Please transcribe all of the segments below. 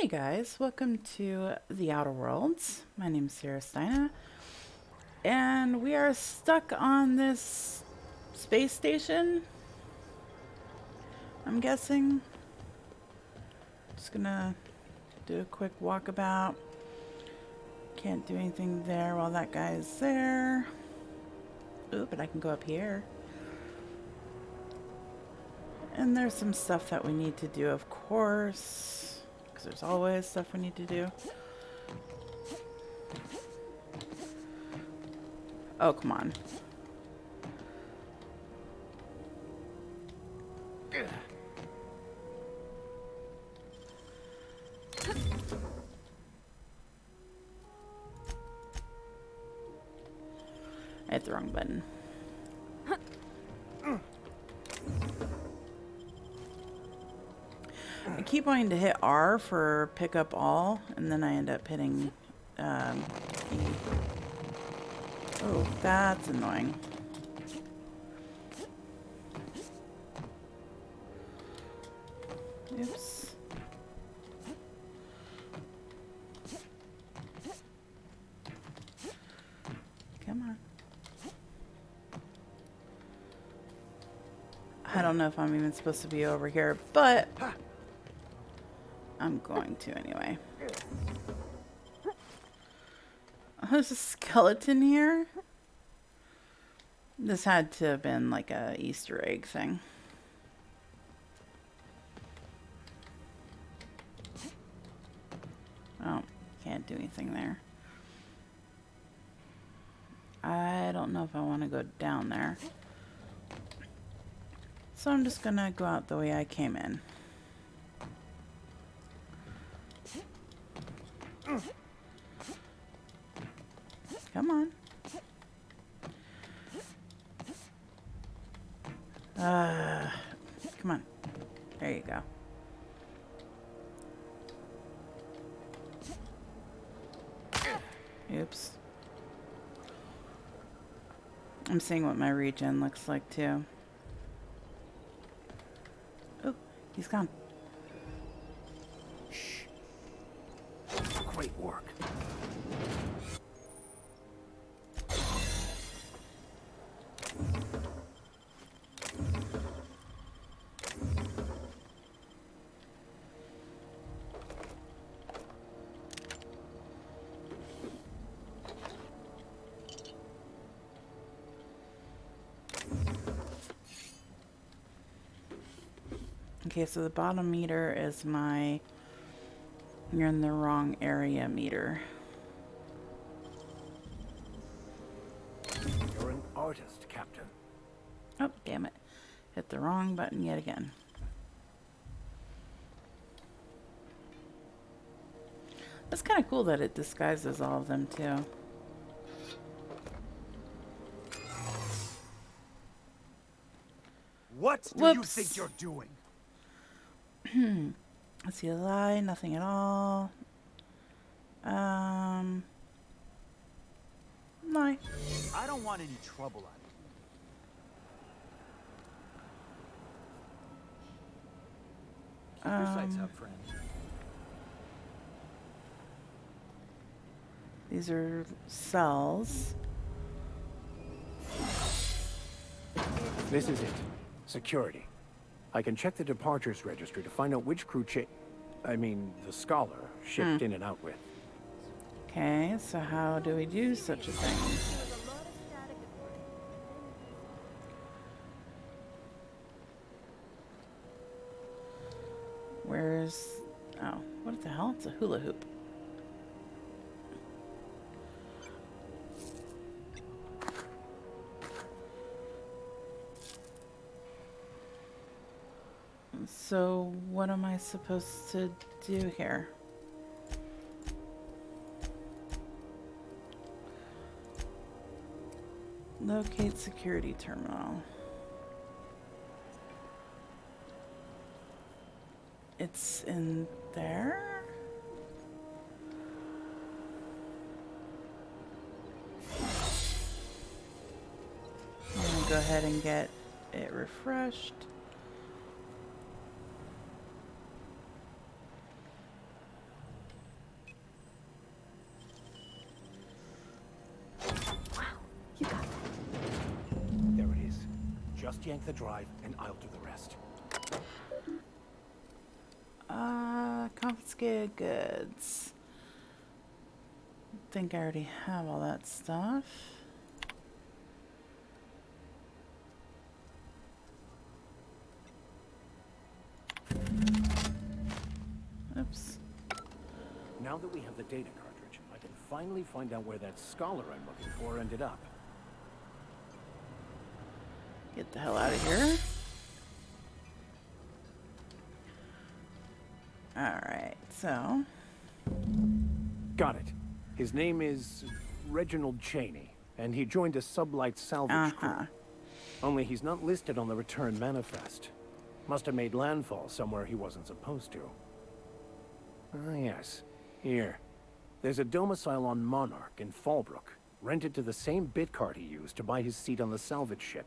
Hey guys, welcome to the Outer Worlds. My name's Ciarasteina, and we are stuck on this space station, I'm guessing. Just gonna do a quick walkabout. Can't do anything there while that guy's there. Ooh, but I can go up here. And there's some stuff that we need to do, of course, because there's always stuff we need to do. Oh, come on. I hit the wrong button. I keep wanting to hit R for pick up all, and then I end up hitting E. Oh, that's annoying. Oops. Come on. I don't know if I'm even supposed to be over here, but I'm going to anyway. Oh, there's a skeleton here. This had to have been like a Easter egg thing. Oh, can't do anything there. I don't know if I want to go down there. So I'm just gonna go out the way I came in. Come on. Come on. There you go. Oops. I'm seeing what my regen looks like too. Oh, he's gone. Shh. Great work. Okay, so the bottom meter is my you're in the wrong area meter. You're an artist, Captain. Oh, damn it. Hit the wrong button yet again. That's kind of cool that it disguises all of them too. What do you think you're doing? Let's see, a lie, nothing at all. Lie. I don't want any trouble out of you. Keep your sights up, friend. These are cells. This is it. Security. I can check the departures registry to find out which crew the scholar shipped in and out with. Okay, so how do we do such a thing? Where's... Oh, what the hell? It's a hula hoop. So, what am I supposed to do here? Locate security terminal. It's in there? I'm gonna go ahead and get it refreshed. Just yank the drive, and I'll do the rest. Confiscated goods. Think I already have all that stuff. Oops. Now that we have the data cartridge, I can finally find out where that scholar I'm looking for ended up. Get the hell out of here. Alright, so. Got it. His name is Reginald Cheney, and he joined a sublight salvage crew. Only he's not listed on the return manifest. Must have made landfall somewhere he wasn't supposed to. Ah, yes. Here. There's a domicile on Monarch in Fallbrook, rented to the same bit card he used to buy his seat on the salvage ship.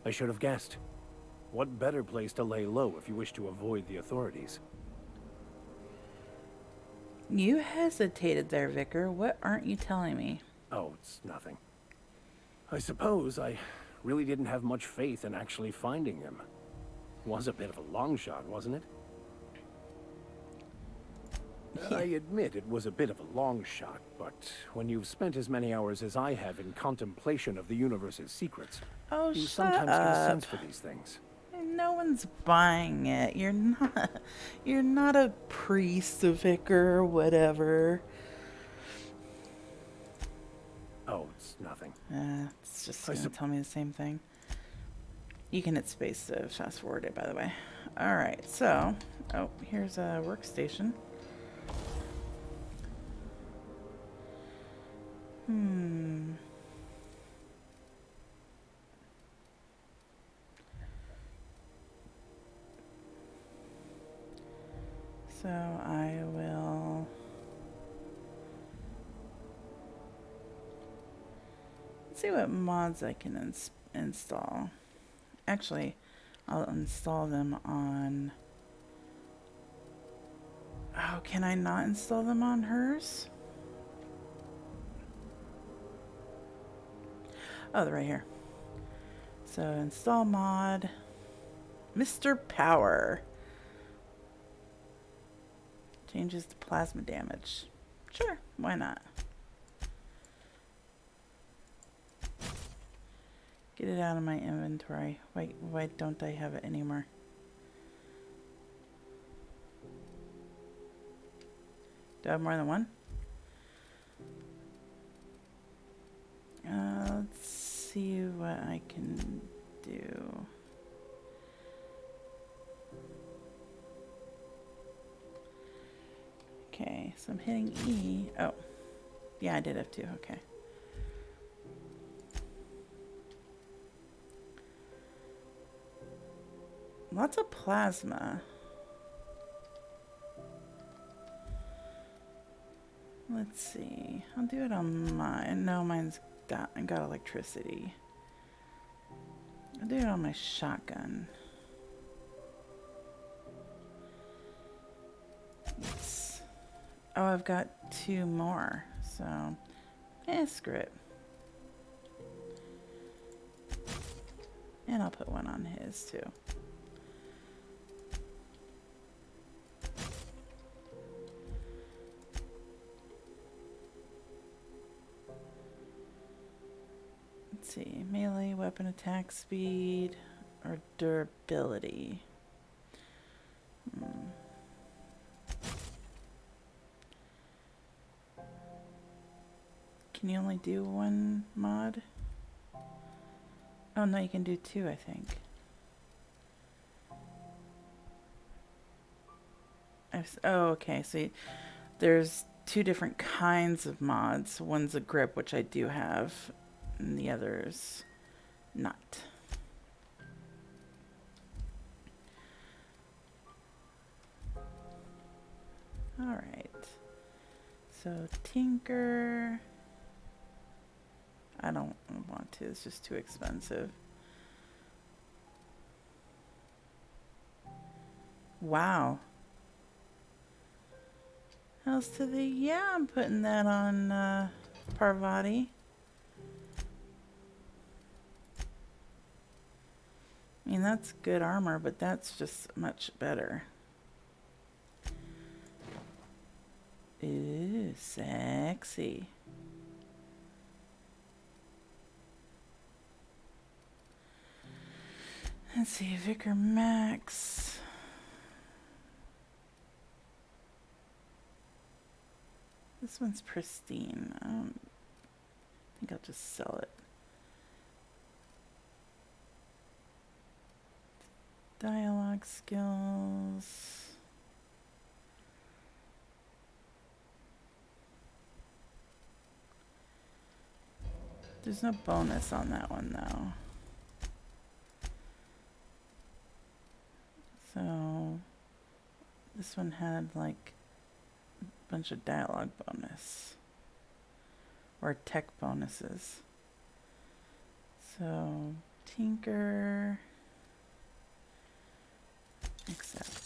I should have guessed. What better place to lay low if you wish to avoid the authorities? You hesitated there, Vicar. What aren't you telling me? Oh, it's nothing. I suppose I really didn't have much faith in actually finding him. Was a bit of a long shot, wasn't it? I admit it was a bit of a long shot, but when you've spent as many hours as I have in contemplation of the universe's secrets, you sometimes get a sense for these things. No one's buying it. You're not a priest, a vicar, or whatever. Oh, it's nothing. It's just gonna tell me the same thing. You can hit space to fast forward it, by the way. Alright, so, here's a workstation. So I will see what mods I can install. Actually, I'll install them on... Oh, can I not install them on hers? Oh, they're right here. So install mod. Mr. Power. Changes the plasma damage. Sure, why not? Get it out of my inventory. Why don't I have it anymore? Do I have more than one? Let's see what I can do. Okay, so I'm hitting E. Oh, yeah, I did have two. Okay. Lots of plasma. Let's see. I'll do it on mine. No, mine's got electricity. I'll do it on my shotgun. Yes. Oh, I've got two more. So, screw it. And I'll put one on his too. Let's see, melee weapon attack speed or durability. Can you only do one mod? Oh no, you can do two, I think. Oh, okay, so there's two different kinds of mods. One's a grip, which I do have, and the other's not. Alright. So, Tinker. I don't want to, it's just too expensive. Wow. How's to the... Yeah, I'm putting that on Parvati. mean, that's good armor, but that's just much better. Ooh, sexy. Let's see, Vicar Max. This one's pristine. I think I'll just sell it. Dialogue skills. There's no bonus on that one though. So this one had like a bunch of dialogue bonus or tech bonuses. So Tinker, accept.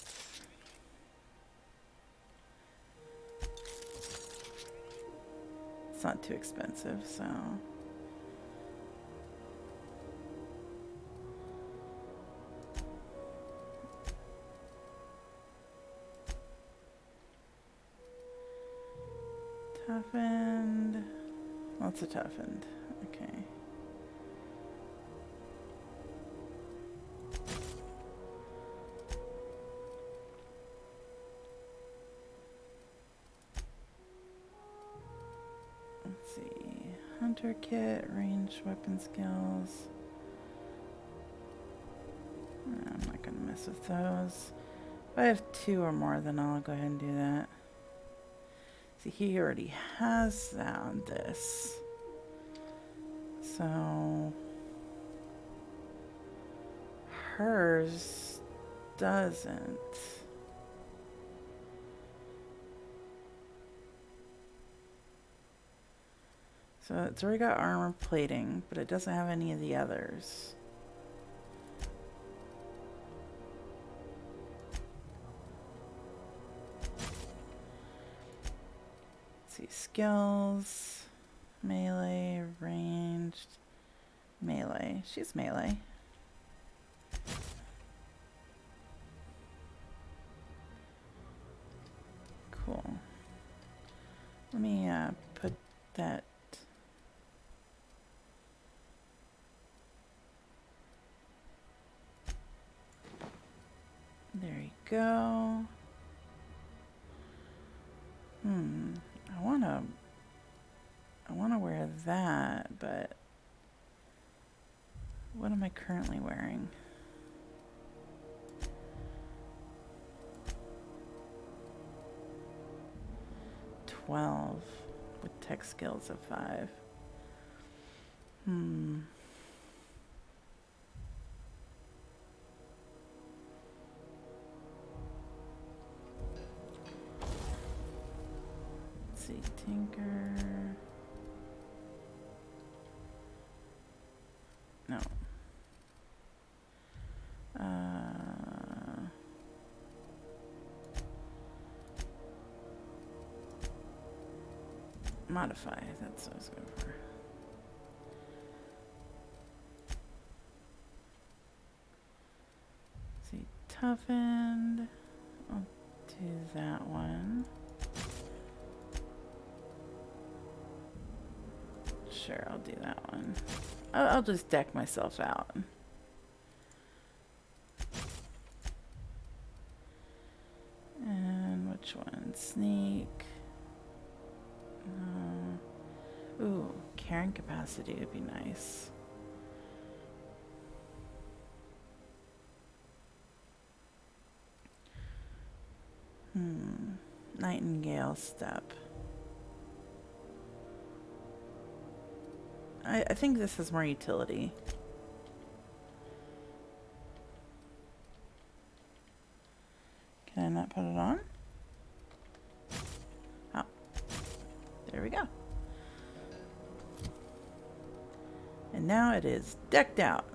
It's not too expensive, so. Toughened. Lots of toughened. Okay. Let's see. Hunter kit, ranged weapon skills. I'm not gonna mess with those. If I have 2 or more, then I'll go ahead and do that. See, he already has that on this. So hers doesn't. So it's already got armor plating, but it doesn't have any of the others. See, skills, melee, ranged, melee. She's melee. Cool. Let me put that. There you go. I wanna wear that, but what am I currently wearing? $12 with tech skills of 5. Let's see, Tinker. No. Modify, that's what I was going for. See, toughened. I'll do that one. Sure, I'll do that one. I'll just deck myself out. And which one? Sneak. Ooh, carrying capacity would be nice. Nightingale step. I think this has more utility. Can I not put it on? Oh, there we go. And now it is decked out.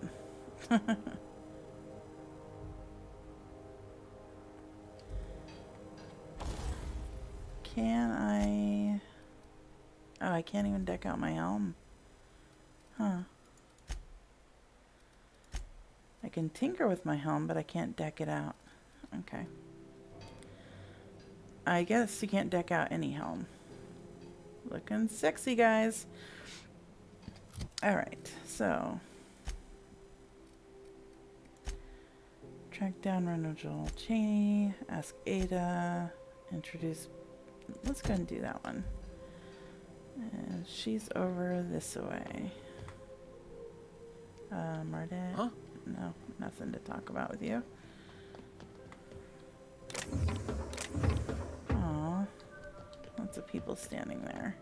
Can I... Oh, I can't even deck out my helm. Huh. I can tinker with my helm, but I can't deck it out. Okay. I guess you can't deck out any helm. Looking sexy, guys. Alright, so. Track down Renigal Cheney, ask Ada, introduce. Let's go and do that one. And she's over this way. Mardet? Huh? No, nothing to talk about with you. Aw, lots of people standing there.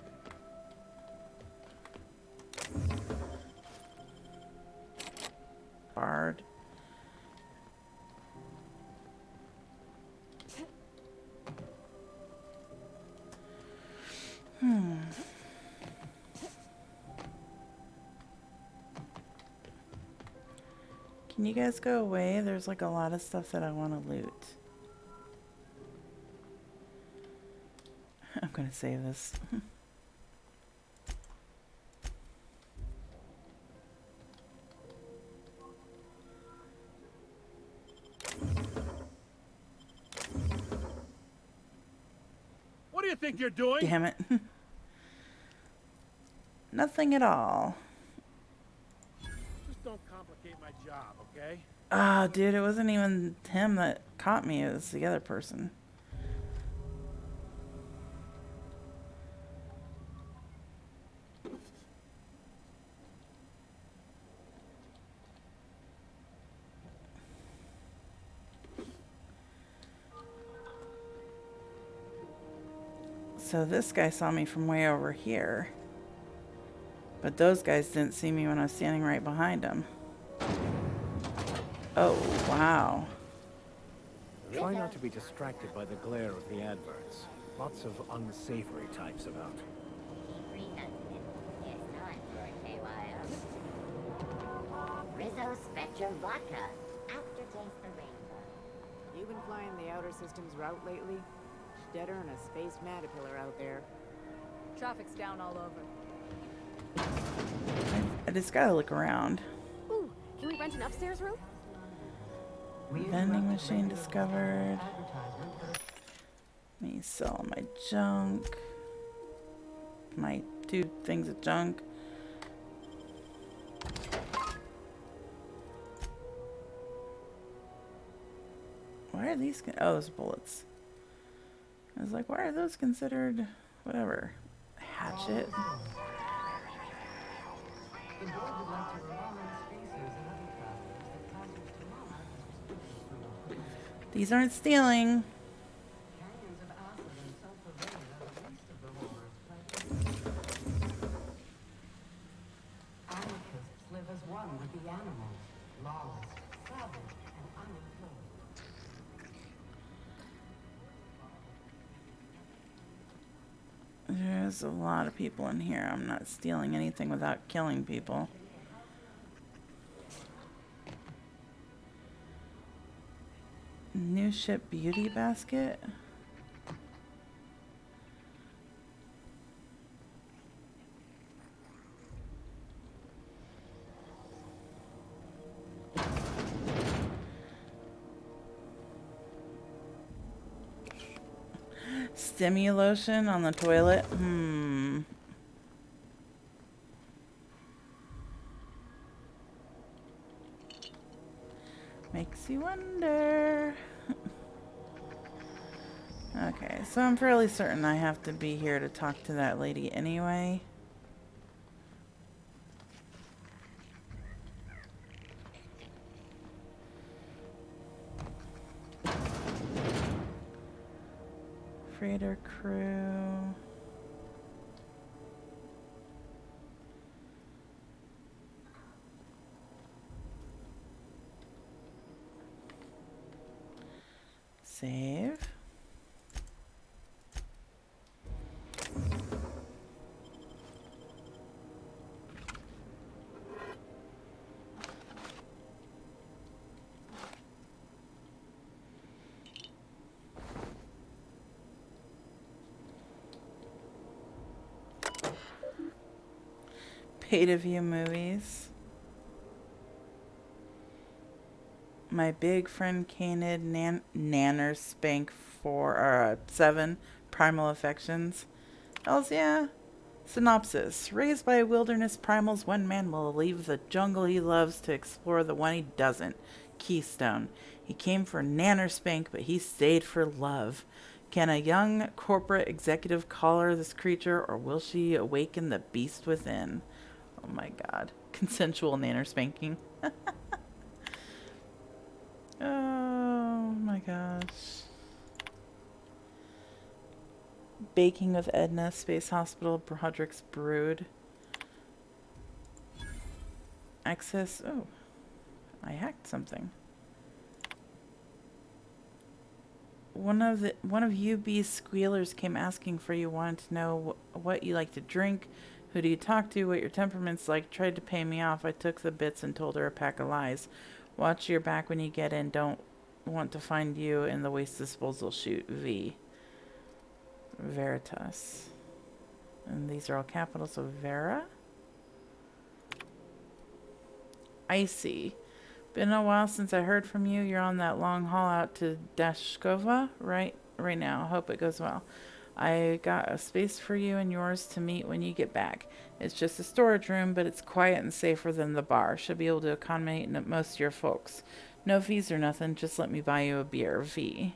Bard. Can you guys go away? There's like a lot of stuff that I want to loot. I'm gonna save this. What do you think you're doing? Damn it. Nothing at all. Just don't complicate my job, okay? Ah, dude, it wasn't even him that caught me. It was the other person. So this guy saw me from way over here. But those guys didn't see me when I was standing right behind them. Oh, wow. Try not to be distracted by the glare of the adverts. Lots of unsavory types about. Rizzo Spectrum Vodka. Aftertaste the rainbow. You been flying the Outer Systems route lately? Deader than a space caterpillar out there. Traffic's down all over. I just gotta look around. Ooh, can we rent an upstairs room? Vending machine discovered. Me sell my junk. My 2 things of junk. Why are these? Oh, those bullets. I was like, why are those considered whatever? Hatchet. These aren't stealing. Anarchists live as one with the animals, lawless, savage, and unemployed. There's a lot of people in here. I'm not stealing anything without killing people. New ship beauty basket. Stimulation on the toilet. Makes you wonder. Okay, so I'm fairly certain I have to be here to talk to that lady anyway. Freighter crew. Save. Pay to view movies. My big friend Canid Nanner Spank 7 Primal Affections. Hells yeah. Synopsis. Raised by wilderness primals, one man will leave the jungle he loves to explore the one he doesn't. Keystone. He came for Nanner Spank, but he stayed for love. Can a young corporate executive collar this creature, or will she awaken the beast within? Oh my god. Consensual Nanner Spanking. Oh my gosh. Baking with Edna, Space Hospital, Broderick's Brood. Access. Oh, I hacked something. One of UB's squealers came asking for you, wanted to know what you like to drink, who do you talk to, what your temperament's like. Tried to pay me off. I took the bits and told her a pack of lies. Watch your back when you get in. Don't want to find you in the waste disposal chute. V. Veritas. And these are all capitals, so Vera. Icy. Been a while since I heard from you. You're on that long haul out to Dashkova right now. Hope it goes well. I got a space for you and yours to meet when you get back. It's just a storage room, but it's quiet and safer than the bar. Should be able to accommodate most of your folks. No fees or nothing. Just let me buy you a beer. V.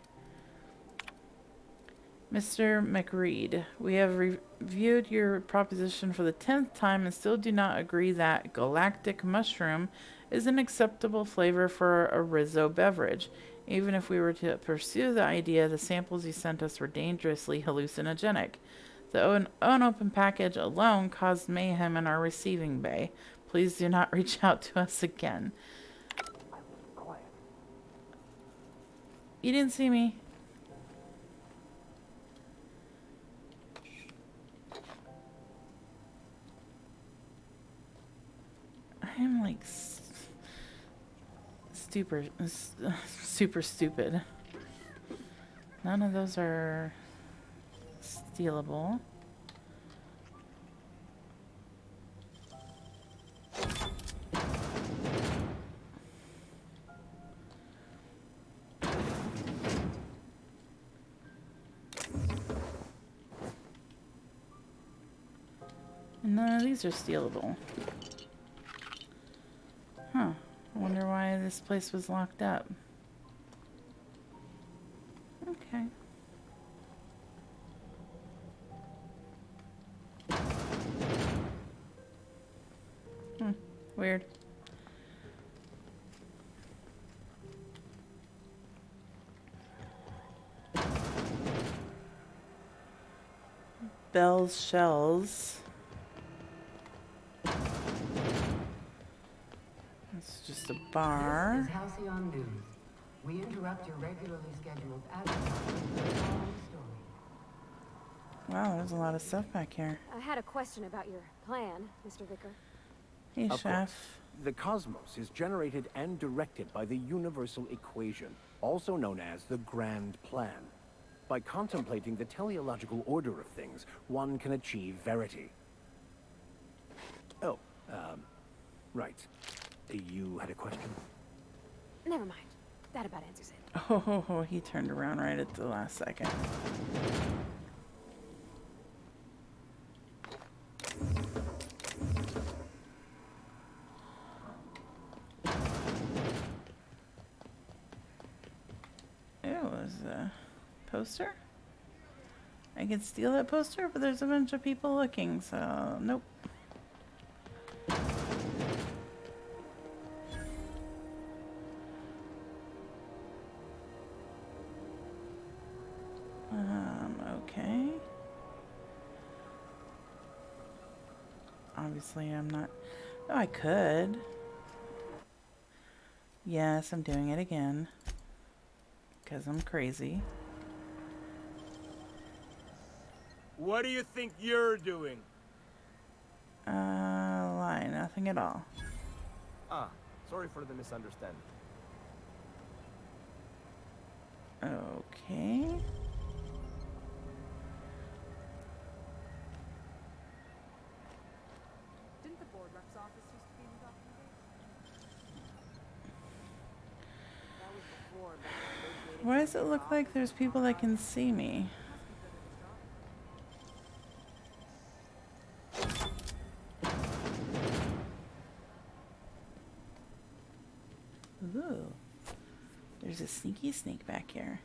Mr. McReed, we have reviewed your proposition for the 10th time and still do not agree that galactic mushroom is an acceptable flavor for a Rizzo beverage. Even if we were to pursue the idea, the samples you sent us were dangerously hallucinogenic. The unopened package alone caused mayhem in our receiving bay. Please do not reach out to us again. You didn't see me. I am like super stupid. None of those are stealable. And none of these are stealable. Huh. I wonder why this place was locked up. Okay. Weird. Bell's Shells. It's just a bar. This is Halcyon News. We interrupt your regularly scheduled advertising for the following story. Wow, there's a lot of stuff back here. I had a question about your plan, Mr. Vicar. Hey, Of Chef. course. The cosmos is generated and directed by the universal equation, also known as the Grand Plan. By contemplating the teleological order of things, one can achieve verity. Oh, right. You had a question? Never mind. That about answers it. Oh, he turned around right at the last second. Ew, is a poster? I could steal that poster, but there's a bunch of people looking, so nope. Okay. Obviously, I'm not. Oh, I could. Yes, I'm doing it again. Because I'm crazy. What do you think you're doing? Lie, nothing at all. Ah, sorry for the misunderstanding. Okay. Didn't the board rep's office used to be in the docking Why does it look like there's people that can see me? Ooh. There's a sneaky snake back here.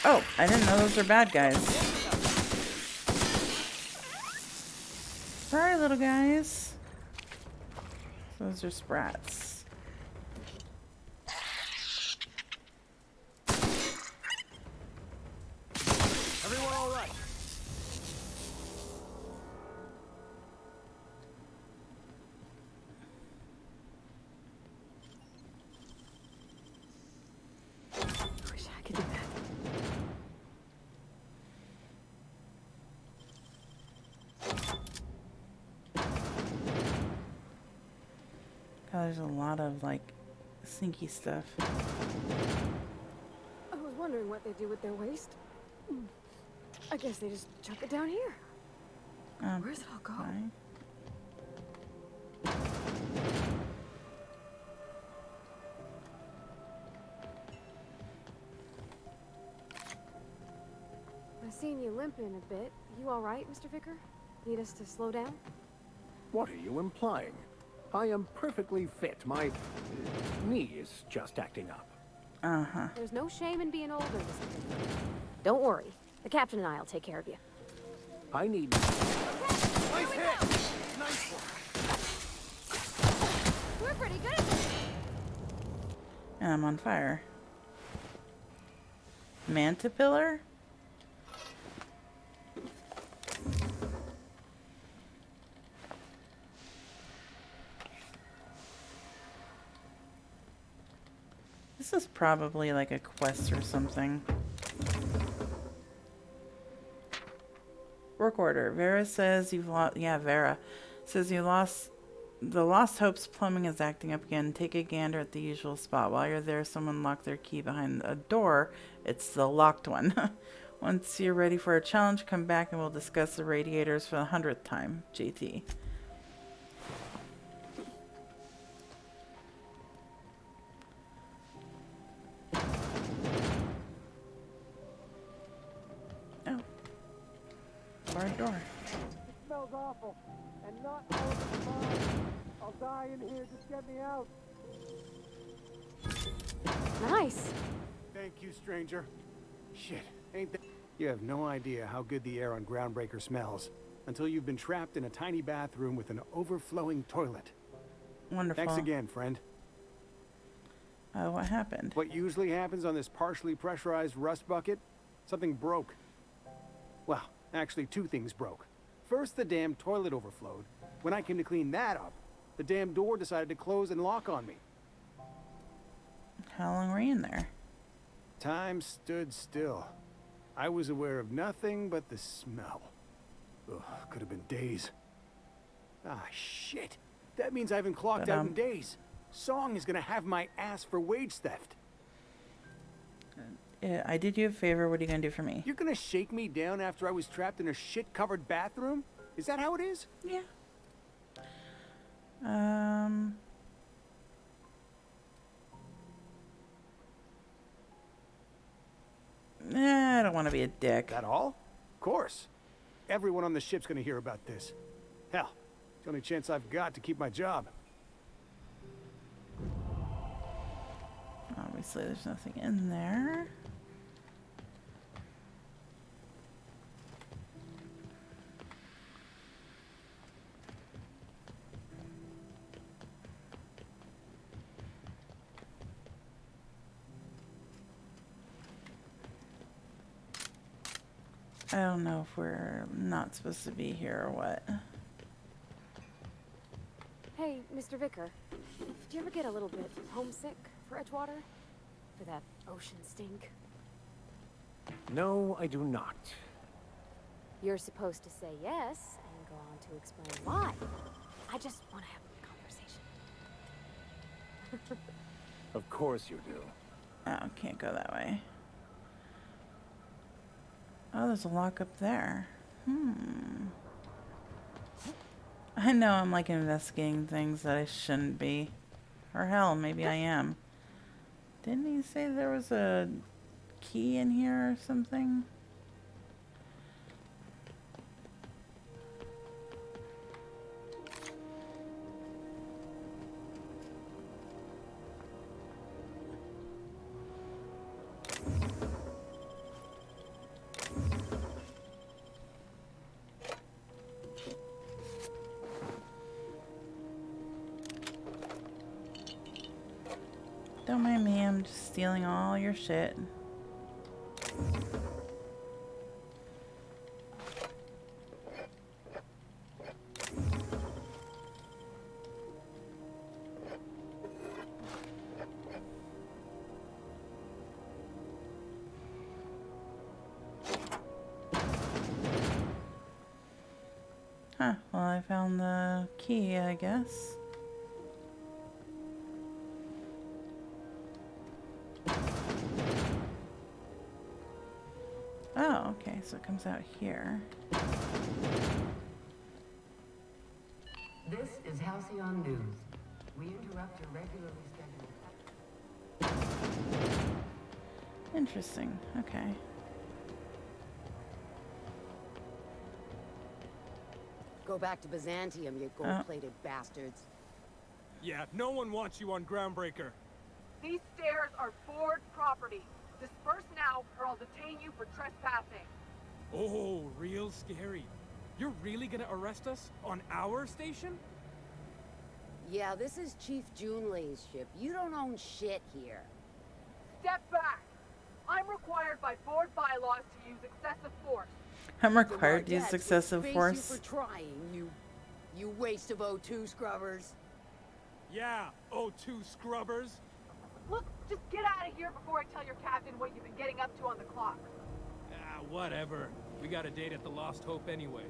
Oh, I didn't know those were bad guys. Sorry, little guys. Those are sprats. Everyone all right? I wish I could do that. God, there's a lot of like sneaky stuff. I was wondering what they do with their waste. I guess they just chuck it down here. Where's it all go? Fine. I've seen you limping a bit. You all right, Mr. Vicker? Need us to slow down? What are you implying? I am perfectly fit. My knee is just acting up. Uh-huh. There's no shame in being older, Mr. Vicker. Don't worry. The captain and I'll take care of you. I need... Nice hit! Nice one. We're pretty good at this. And I'm on fire. Mantipillar? This is probably like a quest or something. Work order. Vera says you've lost... Yeah, Vera says you lost... The Lost Hopes plumbing is acting up again. Take a gander at the usual spot. While you're there, someone locked their key behind a door. It's the locked one. Once you're ready for a challenge, come back and we'll discuss the radiators for the 100th time. JT. Oh. Barred door. It smells awful, and not all of it's mine. I'll die in here. Just get me out. Nice. Thank you, stranger. Shit, ain't that... You have no idea how good the air on Groundbreaker smells until you've been trapped in a tiny bathroom with an overflowing toilet. Wonderful. Thanks again, friend. What happened? What usually happens on this partially pressurized rust bucket? Something broke. Well, actually, two things broke. First, the damn toilet overflowed. When I came to clean that up, the damn door decided to close and lock on me. How long were you in there? Time stood still. I was aware of nothing but the smell. Ugh, could have been days. Ah, shit. That means I haven't clocked out in days. Song is gonna have my ass for wage theft. I did you a favor. What are you going to do for me? You're gonna shake me down after I was trapped in a shit-covered bathroom? Is that how it is? Yeah. I don't want to be a dick. That all? Of course. Everyone on the ship's gonna hear about this. Hell, it's the only chance I've got to keep my job. Obviously, there's nothing in there. I don't know if we're not supposed to be here or what. Hey, Mr. Vicker. Do you ever get a little bit homesick for Edgewater? For that ocean stink? No, I do not. You're supposed to say yes and go on to explain why. I just want to have a conversation. Of course you do. Oh, can't go that way. Oh, there's a lock up there. I know I'm like investigating things that I shouldn't be. Or hell, maybe I am. Didn't he say there was a key in here or something? Don't mind me, I'm just stealing all your shit. Huh, well I found the key, I guess. Oh, okay, so it comes out here. This is Halcyon News. We interrupt your regularly scheduled... Interesting, okay. Go back to Byzantium, you gold-plated bastards. Yeah, no one wants you on Groundbreaker. These stairs are board property. Disperse now, or I'll detain you for trespassing. Oh, real scary. You're really gonna arrest us on our station? Yeah, this is Chief Junlei's ship. You don't own shit here. Step back. I'm required by board bylaws to use excessive force. I'm required to use Yes, excessive we force. space you for trying, you waste of O2 scrubbers. Yeah, O2 scrubbers. Look, just get out of here before I tell your captain what you've been getting up to on the clock. Ah, whatever. We got a date at the Lost Hope anyway.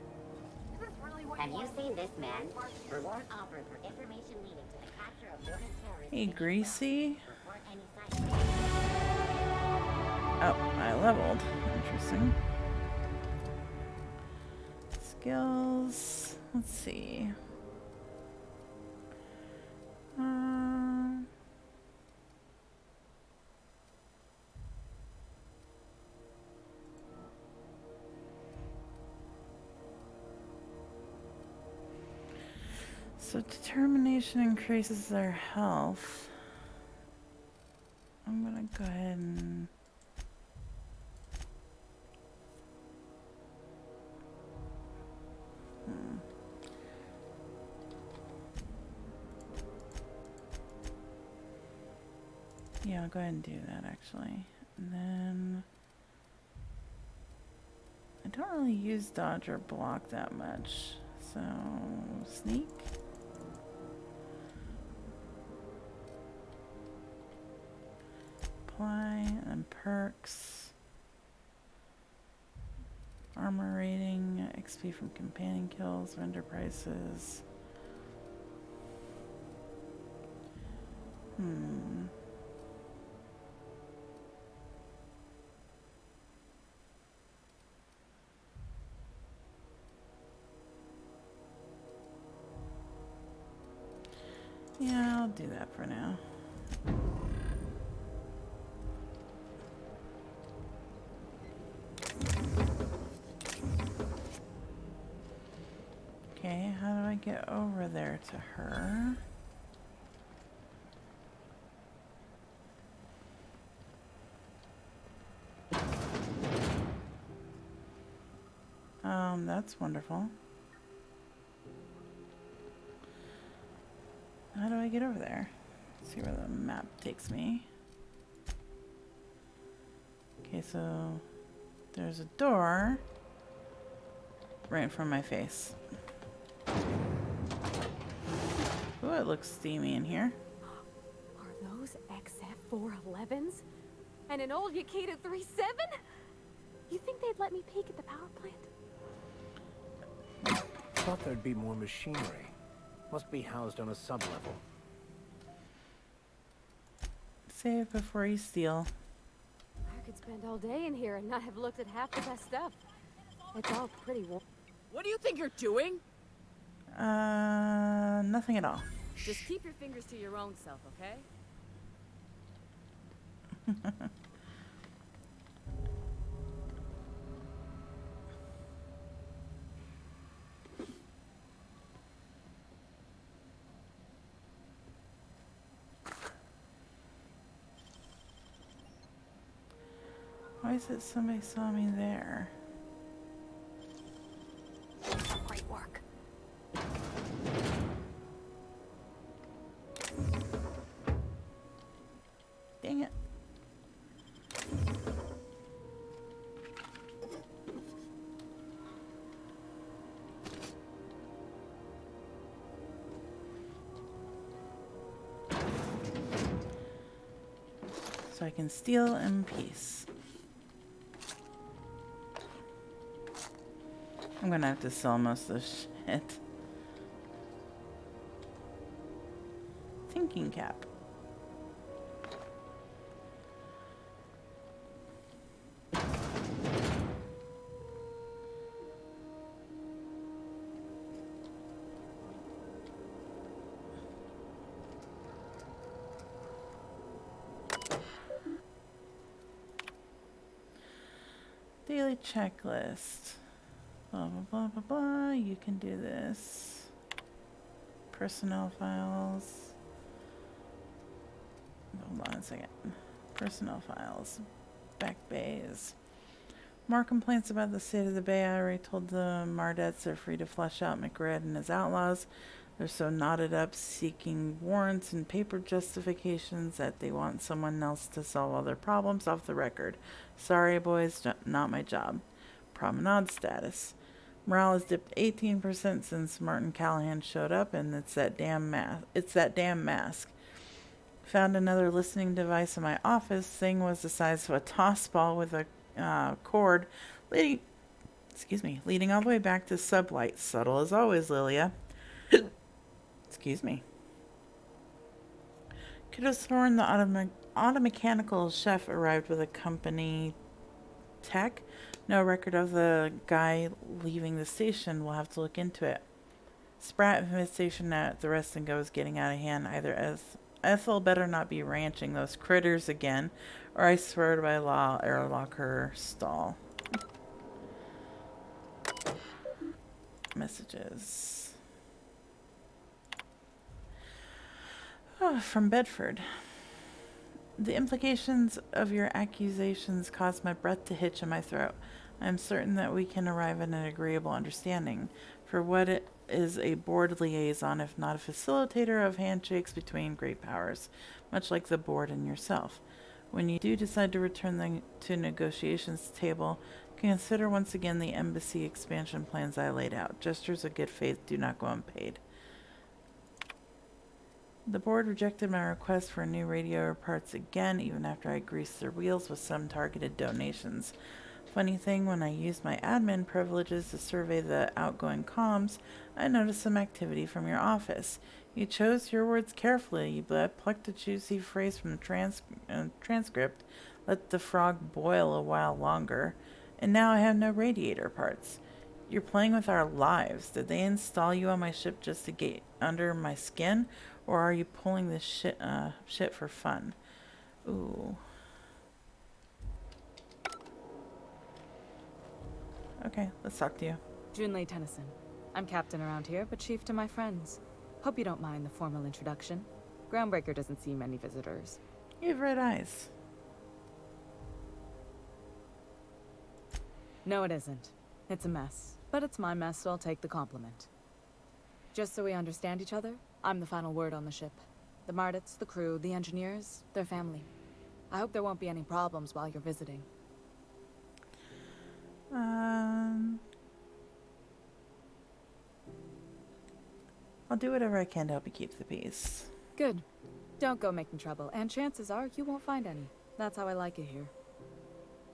Is this really what Have you you want? seen this man? Reward offered for information leading to the capture of wanted terrorists. Hey, Greasy. Report any sightings. Oh, I leveled. Interesting. Skills. Let's see. So determination increases their health. I'm gonna go ahead and yeah, I'll go ahead and do that actually. And then I don't really use dodge or block that much. So sneak. Apply and perks. Armor rating, XP from companion kills, vendor prices. Yeah, I'll do that for now. Okay, how do I get over there to her? That's wonderful. How do I get over there? Let's see where the map takes me. Okay, so there's a door right in front of my face. Ooh, it looks steamy in here. Are those XF411s? And an old Yakita 37? You think they'd let me peek at the power plant? Thought there'd be more machinery. Must be housed on a sublevel. Save before you steal. I could spend all day in here and not have looked at half the best stuff. It's all pretty warm. What do you think you're doing? Nothing at all. Just keep your fingers to your own self, okay? Why is it somebody saw me there? Great work. Dang it. So I can steal in peace. I'm gonna have to sell most of this shit. Thinking cap. Daily checklist. Blah, blah, blah, blah, blah. You can do this. Personnel files. Hold on a second. Personnel files. Back bays. More complaints about the state of the bay. I already told the Mardettes they're free to flush out McRed and his outlaws. They're so knotted up seeking warrants and paper justifications that they want someone else to solve all their problems off the record. Sorry, boys, not my job. Promenade status. Morale has dipped 18% since Martin Callahan showed up, and it's that damn mask. Found another listening device in my office. Thing was the size of a toss ball with a cord leading all the way back to sublight. Subtle as always, Lilia. Excuse me. Could have sworn the automechanical chef arrived with a company tech. No record of the guy leaving the station. We'll have to look into it. Sprat infestation at the rest and go is getting out of hand. Either as Ethel better not be ranching those critters again, or I swear by law, airlock her stall. Messages. Oh, from Bedford. The implications of your accusations caused my breath to hitch in my throat. I am certain that we can arrive at an agreeable understanding for what it is a board liaison, if not a facilitator of handshakes between great powers, much like the board and yourself. When you do decide to return to negotiations table, consider once again the embassy expansion plans I laid out. Gestures of good faith do not go unpaid. The board rejected my request for new radio parts again, even after I greased their wheels with some targeted donations. Funny thing, when I used my admin privileges to survey the outgoing comms, I noticed some activity from your office. You chose your words carefully, but I plucked a juicy phrase from the transcript, let the frog boil a while longer, and now I have no radiator parts. You're playing with our lives. Did they install you on my ship just to get under my skin? Or are you pulling this shit for fun? Ooh. Okay, let's talk to you. Junlei Tennyson. I'm captain around here, but chief to my friends. Hope you don't mind the formal introduction. Groundbreaker doesn't see many visitors. You have red eyes. No, it isn't. It's a mess. But it's my mess, so I'll take the compliment. Just so we understand each other, I'm the final word on the ship. The Mardits, the crew, the engineers, their family. I hope there won't be any problems while you're visiting. I'll do whatever I can to help you keep the peace. Good. Don't go making trouble, and chances are you won't find any. That's how I like it here.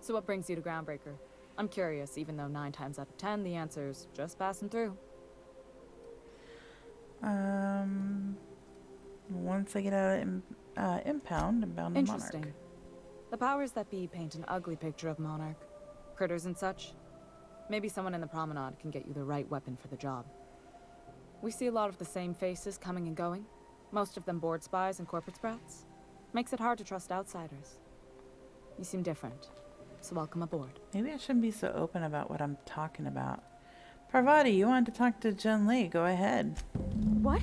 So what brings you to Groundbreaker? I'm curious, even though 9 times out of 10 the answer's just passing through. Once I get out of Impound, I'm bound to Interesting. Monarch. The powers that be paint an ugly picture of Monarch. Critters and such. Maybe someone in the promenade can get you the right weapon for the job. We see a lot of the same faces coming and going. Most of them board spies and corporate sprats. Makes it hard to trust outsiders. You seem different, so welcome aboard. Maybe I shouldn't be so open about what I'm talking about. Parvati, you wanted to talk to Jen Lee. Go ahead. What?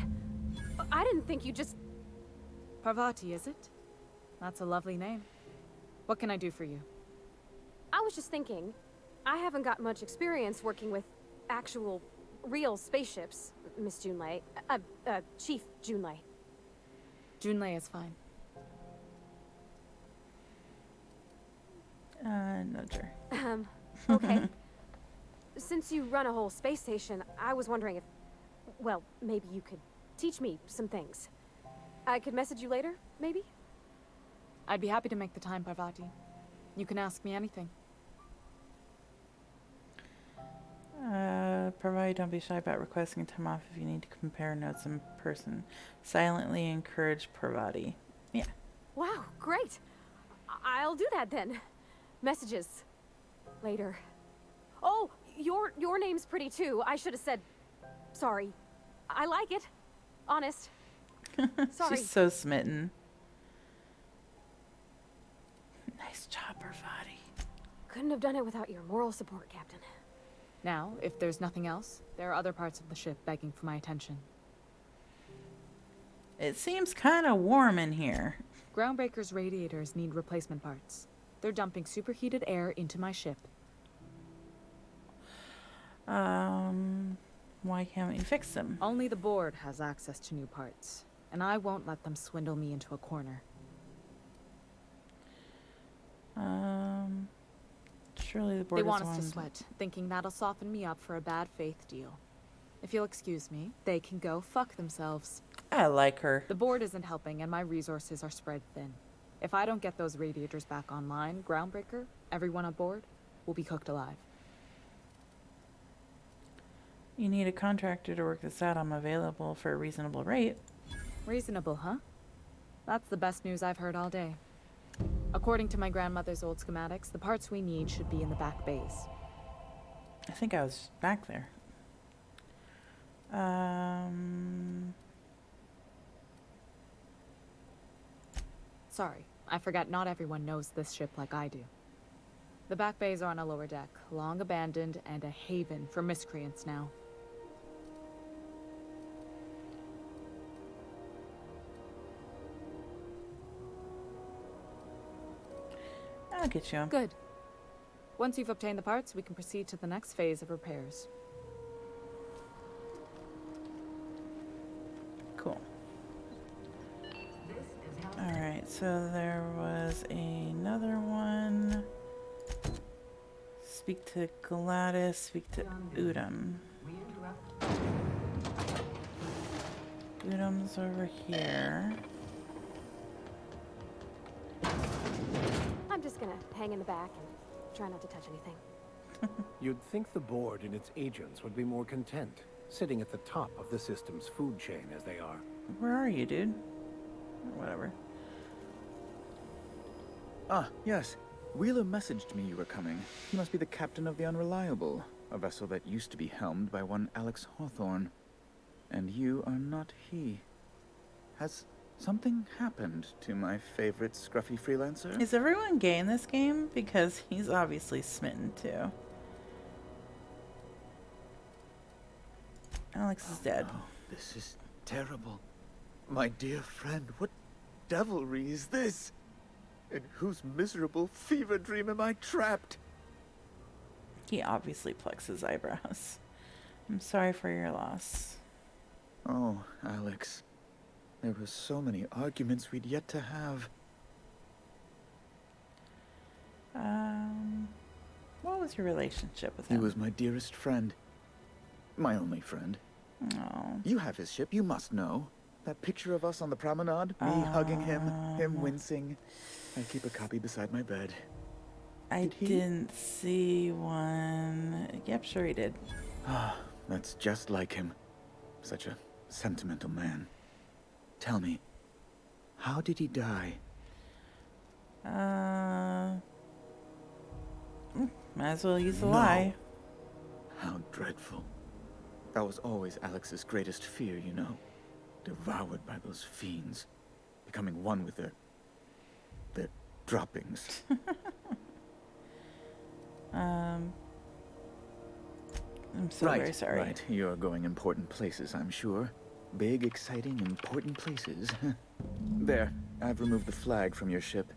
I didn't think you just... Parvati, is it? That's a lovely name. What can I do for you? I was just thinking, I haven't got much experience working with actual, real spaceships, Miss Junlei. Chief Junlei. Junlei is fine. Nudge her. Okay. Since you run a whole space station, I was wondering if, well, maybe you could teach me some things. I could message you later, maybe? I'd be happy to make the time, Parvati. You can ask me anything. Parvati, don't be shy about requesting time off if you need to compare notes in person. Silently encourage Parvati. Yeah. Wow, great. I'll do that then. Messages. Later. Oh, your name's pretty too. I should have said sorry. I like it. Honest. Sorry. She's so smitten. Nice job, Parvati. Couldn't have done it without your moral support, Captain. Now, if there's nothing else, there are other parts of the ship begging for my attention. It seems kind of warm in here. Groundbreaker's radiators need replacement parts. They're dumping superheated air into my ship. Why can't we fix them? Only the board has access to new parts, and I won't let them swindle me into a corner. Surely the board They want is us to one- sweat, thinking that'll soften me up for a bad faith deal. If you'll excuse me, they can go fuck themselves. I like her. The board isn't helping, and my resources are spread thin. If I don't get those radiators back online, Groundbreaker, everyone aboard, will be cooked alive. You need a contractor to work this out. I'm available for a reasonable rate. Reasonable, huh? That's the best news I've heard all day. According to my grandmother's old schematics, the parts we need should be in the back bays. I think I was back there. Sorry, I forgot not everyone knows this ship like I do. The back bays are on a lower deck, long abandoned and a haven for miscreants now. I'll get you. Good. Once you've obtained the parts, we can proceed to the next phase of repairs. Cool. This is how Alright, so there was another one. Speak to Gladys, speak to Udam. we interrupt. Udam's over here. I'm just gonna hang in the back and try not to touch anything. You'd think the board and its agents would be more content, sitting at the top of the system's food chain as they are. Where are you, dude? Or whatever. Ah, yes. Wheeler messaged me you were coming. He must be the captain of the Unreliable, a vessel that used to be helmed by one Alex Hawthorne. And you are not he. Has something happened to my favorite scruffy freelancer? Is everyone gay in this game? Because he's obviously smitten too. Alex is dead. No, this is terrible. My dear friend, what devilry is this? In whose miserable fever dream am I trapped? He obviously plucks his eyebrows. I'm sorry for your loss. Oh, Alex. There were so many arguments we'd yet to have. What was your relationship with He him? was my dearest friend. My only friend. Oh. You have his ship, you must know. That picture of us on the promenade, me hugging him, him wincing. I keep a copy beside my bed. I Did he? didn't see one. Yep, sure he did. Ah, that's just like him. Such a sentimental man. Tell me, how did he die? Might as well use the No. lie. How dreadful. That was always Alex's greatest fear, you know. Devoured by those fiends. Becoming one with their droppings. I'm so very sorry. Right. You're going important places, I'm sure. Big, exciting, important places. There, I've removed the flag from your ship.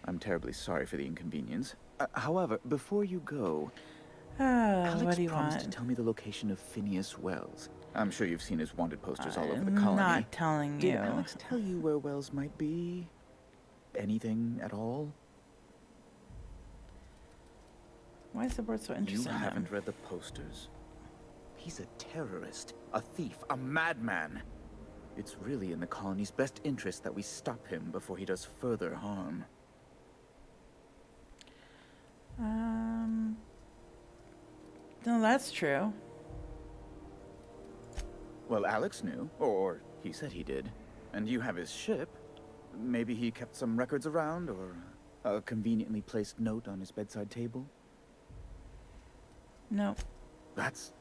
I'm terribly sorry for the inconvenience. However, before you go, Alex what do you promised to want? tell me the location of Phineas Wells. I'm sure you've seen his wanted posters all over the I'm colony. not telling Did you. Alex tell you where Wells might be? Anything at all? Why is the board so You interested in him? haven't read the posters. He's a terrorist, a thief, a madman. It's really in the colony's best interest that we stop him before he does further harm. No, that's true. Well, Alex knew, or he said he did. And you have his ship. Maybe he kept some records around, or a conveniently placed note on his bedside table. No. That's...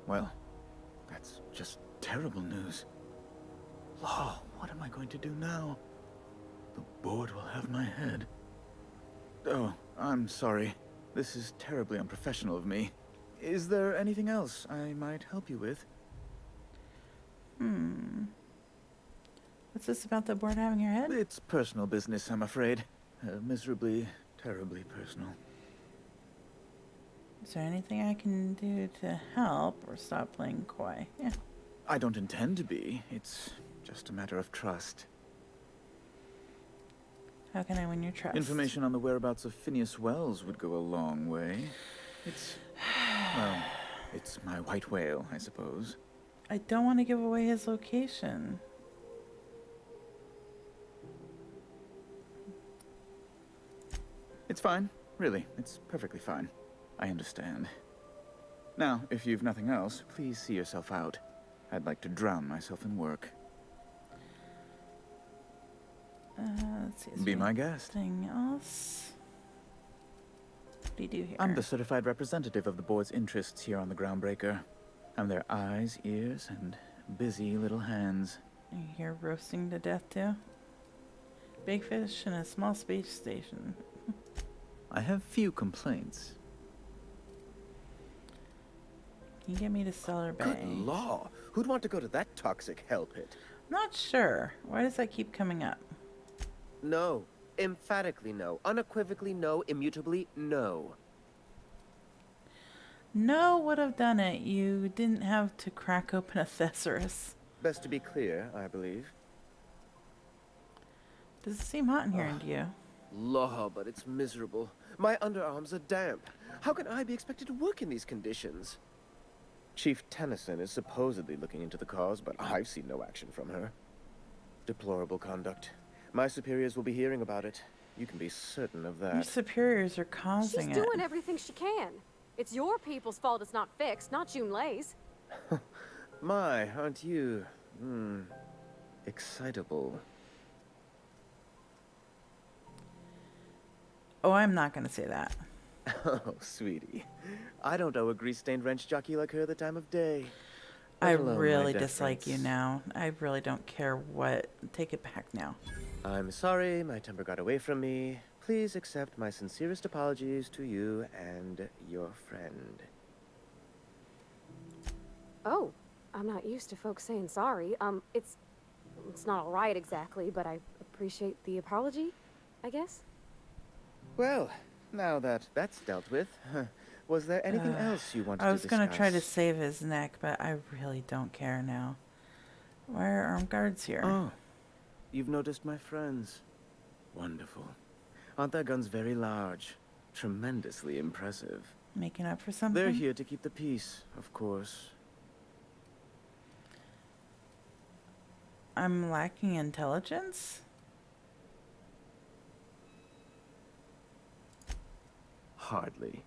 well, that's just terrible news. Law, what am I going to do now? The board will have my head. Oh, I'm sorry. This is terribly unprofessional of me. Is there anything else I might help you with? What's this about the board having your head? It's personal business, I'm afraid. Miserably, terribly personal. Is there anything I can do to help or stop playing coy? Yeah. I don't intend to be. It's just a matter of trust. How can I win your trust? Information on the whereabouts of Phineas Wells would go a long way. It's... well, it's my white whale, I suppose. I don't want to give away his location. It's fine. Really, it's perfectly fine. I understand. Now, if you've nothing else, please see yourself out. I'd like to drown myself in work. Let's see. Be my guest. Anything else? What do you do here? I'm the certified representative of the board's interests here on the Groundbreaker. I'm their eyes, ears, and busy little hands. Are you here roasting to death too? Big fish in a small space station. I have few complaints. Can you get me to Cellar Bay? Good law. Who'd want to go to that toxic hell pit? Not sure. Why does that keep coming up? No. Emphatically no. Unequivocally no. Immutably no. No would have done it. You didn't have to crack open a thesaurus. Best to be clear, I believe. Does it seem hot in here to you? Law, but it's miserable. My underarms are damp. How can I be expected to work in these conditions? Chief Tennyson is supposedly looking into the cause, but I've seen no action from her. Deplorable conduct. My superiors will be hearing about it. You can be certain of that. Your superiors are causing She's doing everything she can. It's your people's fault it's not fixed, not June Lay's. My, aren't you, excitable. Oh, I'm not going to say that. Oh, sweetie. I don't owe a grease-stained wrench jockey like her the time of day. I Let alone my really dislike deference. you now. I really don't care what. Take it back now. I'm sorry, my temper got away from me. Please accept my sincerest apologies to you and your friend. Oh, I'm not used to folks saying sorry. It's not all right exactly, but I appreciate the apology, I guess. Well, now that that's dealt with, was there anything else you wanted to I was discuss? going to try to save his neck, but I really don't care now. Why are armed guards here? Oh, you've noticed my friends. Wonderful. Aren't their guns very large? Tremendously impressive. Making up for something? They're here to keep the peace, of course. I'm lacking intelligence? Hardly.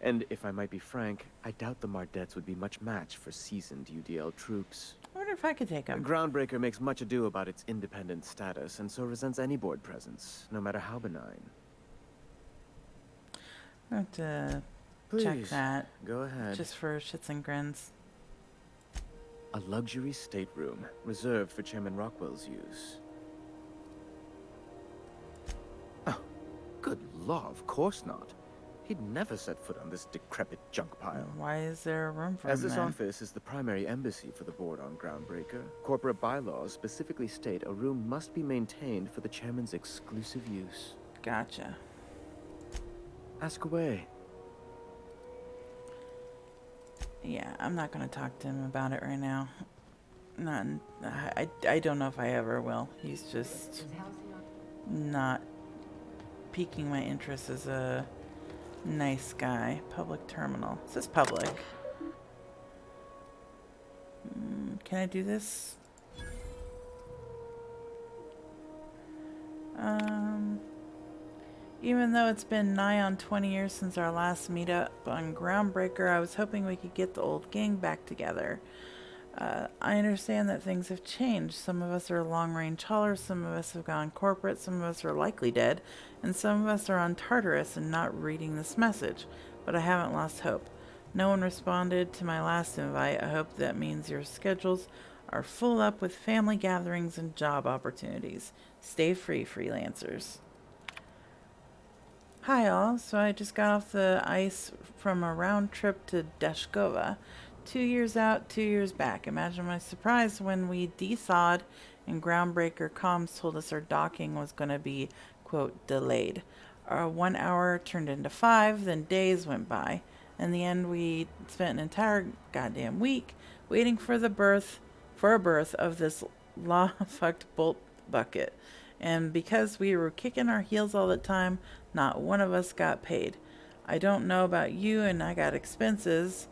And if I might be frank, I doubt the Mardettes would be much match for seasoned UDL troops. I wonder if I could take them. Groundbreaker makes much ado about its independent status, and so resents any board presence, no matter how benign. I have to Please, check that. go ahead. Just for shits and grins. A luxury stateroom, reserved for Chairman Rockwell's use. Oh, good law, of course not. He'd never set foot on this decrepit junk pile. Why is there a room for As him this then? office is the primary embassy for the board on Groundbreaker, corporate bylaws specifically state a room must be maintained for the chairman's exclusive use. Gotcha. Ask away. Yeah, I'm not going to talk to him about it right now. I don't know if I ever will. He's just not piquing my interest as a nice guy. Public terminal. It says public. Can I do this? Even though it's been nigh on 20 years since our last meetup on Groundbreaker, I was hoping we could get the old gang back together. I understand that things have changed. Some of us are long-range haulers, some of us have gone corporate, some of us are likely dead, and some of us are on Tartarus and not reading this message. But I haven't lost hope. No one responded to my last invite. I hope that means your schedules are full up with family gatherings and job opportunities. Stay free, freelancers. Hi all, so I just got off the ice from a round trip to Deshkova. 2 years out, 2 years back. Imagine my surprise when we de-thawed and Groundbreaker comms told us our docking was going to be, quote, delayed. Our 1 hour turned into 5, then days went by. In the end, we spent an entire goddamn week waiting for a birth of this law-fucked bolt bucket. And because we were kicking our heels all the time, not one of us got paid. I don't know about you, and I got expenses.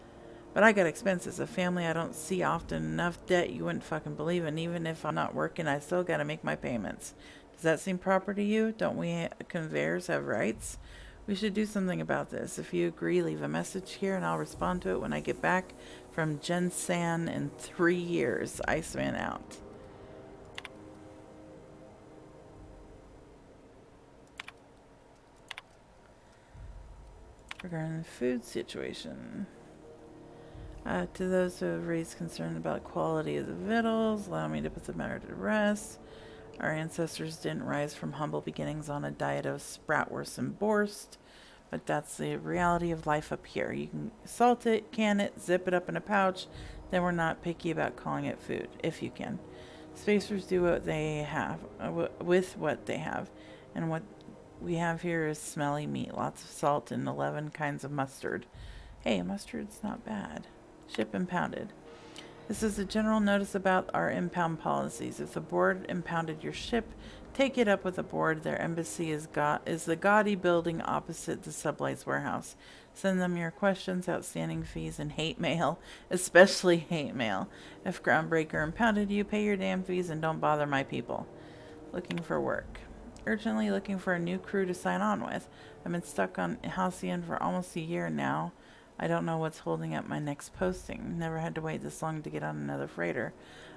But I got expenses. A family I don't see often, enough debt you wouldn't fucking believe. And even if I'm not working, I still gotta make my payments. Does that seem proper to you? Don't we conveyors have rights? We should do something about this. If you agree, leave a message here and I'll respond to it when I get back from Jensan in 3 years. Iceman out. Regarding the food situation. To those who have raised concern about quality of the victuals, allow me to put the matter to rest. Our ancestors didn't rise from humble beginnings on a diet of spratwurst and borst, but that's the reality of life up here. You can salt it, can it, zip it up in a pouch, then we're not picky about calling it food, if you can. Spacers do what they have, with what they have, and what we have here is smelly meat, lots of salt, and 11 kinds of mustard. Hey, mustard's not bad. Ship impounded. This is a general notice about our impound policies. If the board impounded your ship, take it up with the board. Their embassy is the gaudy building opposite the Sublight's warehouse. Send them your questions, outstanding fees, and hate mail, especially hate mail. If Groundbreaker impounded you, pay your damn fees and don't bother my people. Looking for work. Urgently looking for a new crew to sign on with. I've been stuck on Halcyon for almost a year now. I don't know what's holding up my next posting. Never had to wait this long to get on another freighter.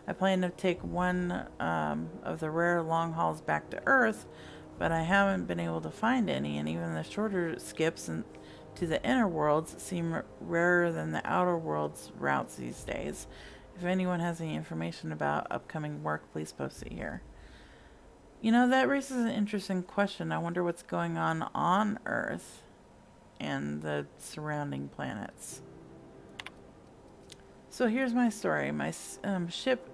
I plan to take one of the rare long hauls back to Earth, but I haven't been able to find any, and even the shorter skips to the inner worlds seem rarer than the outer worlds routes these days. If anyone has any information about upcoming work, please post it here. You know, that raises an interesting question. I wonder what's going on Earth and the surrounding planets. So here's my story. My ship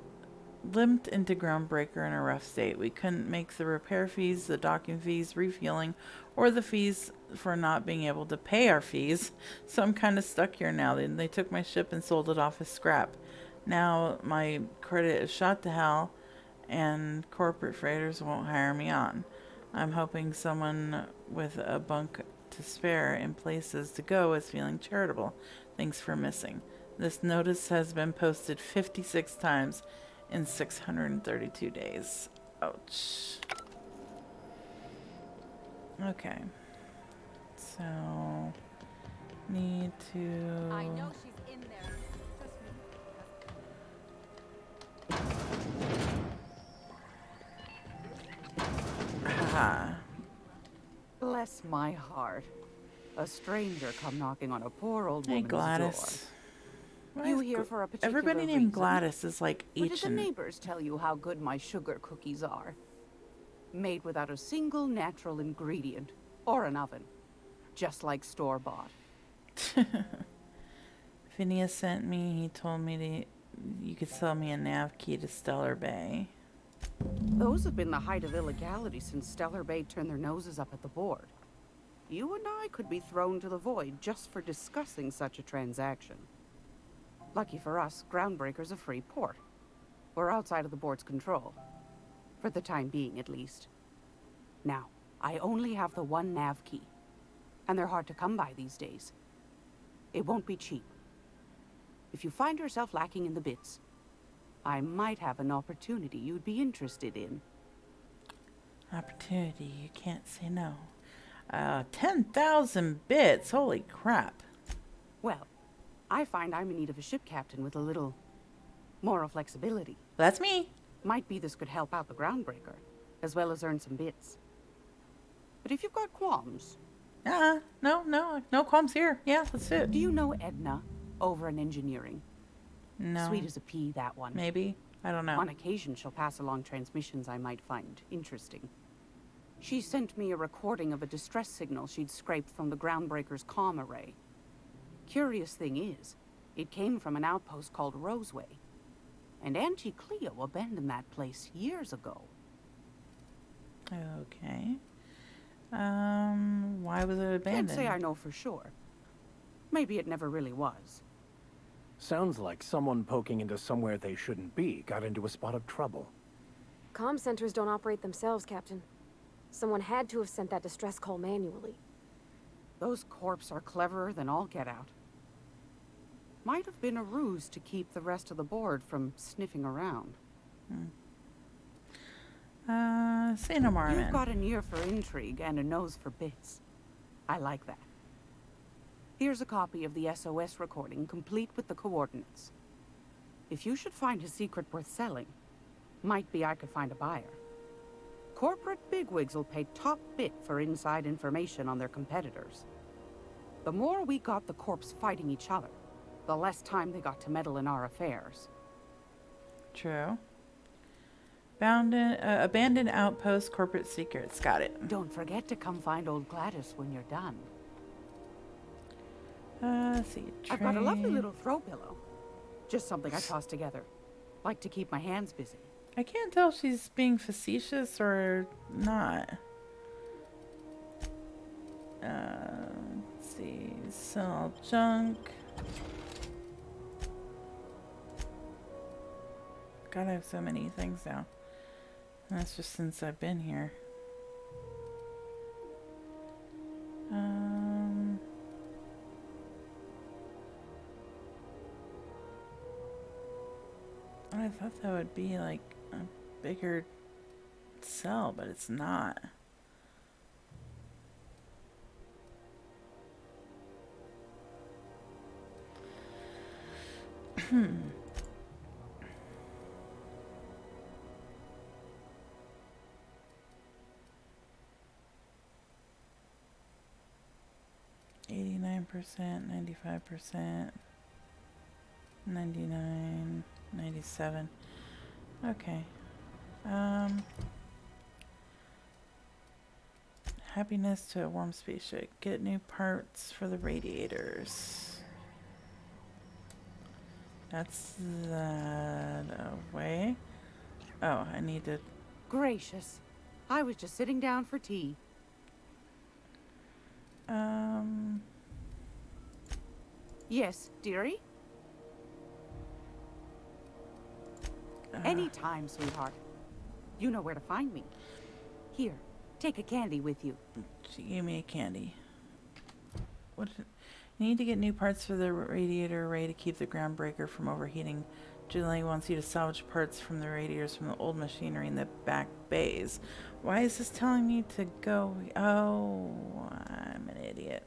limped into Groundbreaker in a rough state. We couldn't make the repair fees, the docking fees, refueling, or the fees for not being able to pay our fees. So I'm kind of stuck here now. They took my ship and sold it off as scrap. Now my credit is shot to hell and corporate freighters won't hire me on. I'm hoping someone with a bunk to spare and places to go is feeling charitable. Thanks for missing. This notice has been posted 56 times in 632 days. Ouch. Okay. So need to... I know she's in there. Haha. Bless my heart. A stranger come knocking on a poor old Hey, woman's Gladys. door. You here for a particular Everybody named reason? Gladys is like Or did each the and... neighbors tell you how good my sugar cookies are? Made without a single natural ingredient or an oven. Just like store-bought. Phineas sent me. He told me you could sell me a nav key to Stellar Bay. Those have been the height of illegality since Stellar Bay turned their noses up at the board. You and I could be thrown to the void just for discussing such a transaction. Lucky for us, Groundbreaker's a free port. We're outside of the board's control. For the time being, at least. Now, I only have the one nav key. And they're hard to come by these days. It won't be cheap. If you find yourself lacking in the bits, I might have an opportunity you'd be interested in. Opportunity, you can't say no. 10,000 bits, holy crap. Well, I find I'm in need of a ship captain with a little moral flexibility. That's me. Might be this could help out the Groundbreaker, as well as earn some bits. But if you've got qualms... No qualms here. Yeah, let's do it. Do you know Edna, over in engineering? No. Sweet as a pea, that one. Maybe. I don't know. On occasion, she'll pass along transmissions I might find interesting. She sent me a recording of a distress signal she'd scraped from the Groundbreaker's comm array. Curious thing is, it came from an outpost called Roseway. And Auntie Cleo abandoned that place years ago. Okay. Why was it abandoned? Can't say I know for sure. Maybe it never really was. Sounds like someone poking into somewhere they shouldn't be got into a spot of trouble. Comm centers don't operate themselves, Captain. Someone had to have sent that distress call manually. Those corps are cleverer than all get out. Might have been a ruse to keep the rest of the board from sniffing around. Say no more, You've man. got an ear for intrigue and a nose for bits. I like that. Here's a copy of the SOS recording, complete with the coordinates. If you should find a secret worth selling, might be I could find a buyer. Corporate bigwigs will pay top bit for inside information on their competitors. The more we got the corps fighting each other, the less time they got to meddle in our affairs. True. Abandoned outpost, corporate secrets. Got it. Don't forget to come find old Gladys when you're done. Let's see. I've got a lovely little throw pillow. Just something I toss together. Like to keep my hands busy. I can't tell if she's being facetious or not. Let's see. Sell junk. God, I have so many things now. That's just since I've been here. I thought that would be like a bigger cell, but it's not. %, 95%, 99, 97. Okay. Happiness to a warm spaceship. Get new parts for the radiators. That's that away. Oh, I need to... Gracious. I was just sitting down for tea. Yes, dearie? Anytime, sweetheart. You know where to find me. Here, take a candy with you. She gave me a candy. What? You need to get new parts for the radiator array to keep the groundbreaker from overheating. Julie wants you to salvage parts from the radiators from the old machinery in the back bays. Why is this telling me to go? Oh, I'm an idiot.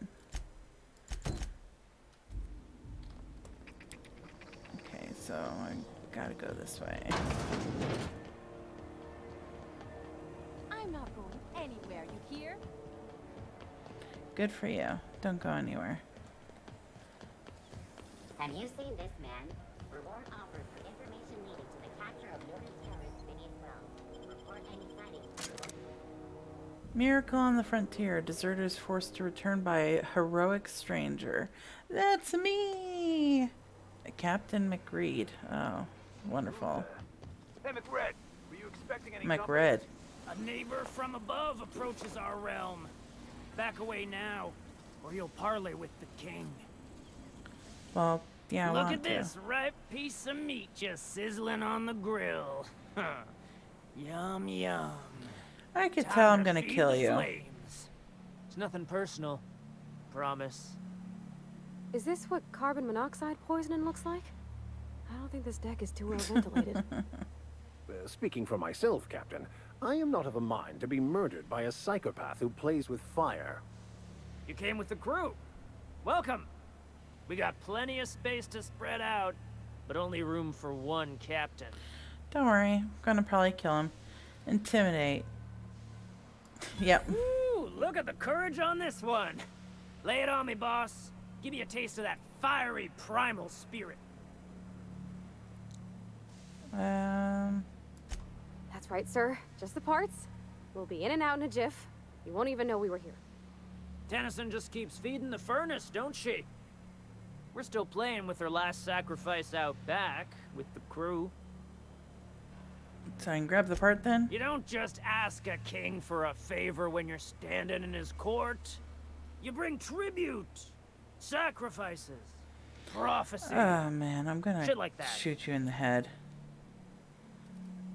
so I gotta go this way. I'm not going anywhere, you hear? Good for you. Don't go anywhere. Have you seen this man? Reward offered for information leading to the capture of wanted terrorists beneath Wells. Report any sightings. Miracle on the frontier. Deserters forced to return by a heroic stranger. That's me! Captain McReed. Oh, wonderful. Hey, McRed, were you expecting any McRed. A neighbor from above approaches our realm. Back away now, or you'll parley with the king. Well, yeah, I Look want at this ripe piece of meat just sizzling on the grill. Yum, yum. I could Time tell I'm to gonna feed kill the you. flames. It's nothing personal. Promise. Is this what carbon monoxide poisoning looks like? I don't think this deck is too well ventilated. Speaking for myself, Captain, I am not of a mind to be murdered by a psychopath who plays with fire. You came with the crew. Welcome. We got plenty of space to spread out, but only room for one captain. Don't worry. I'm gonna probably kill him. Intimidate. Yep. Ooh, look at the courage on this one. Lay it on me, boss. Give me a taste of that fiery primal spirit. That's right, sir. Just the parts. We'll be in and out in a jiff. You won't even know we were here. Tennyson just keeps feeding the furnace, don't she? We're still playing with her last sacrifice out back with the crew. So I can grab the part then? You don't just ask a king for a favor when you're standing in his court. You bring tribute, sacrifices, prophecy. Oh man, I'm gonna Shit like that. shoot you in the head.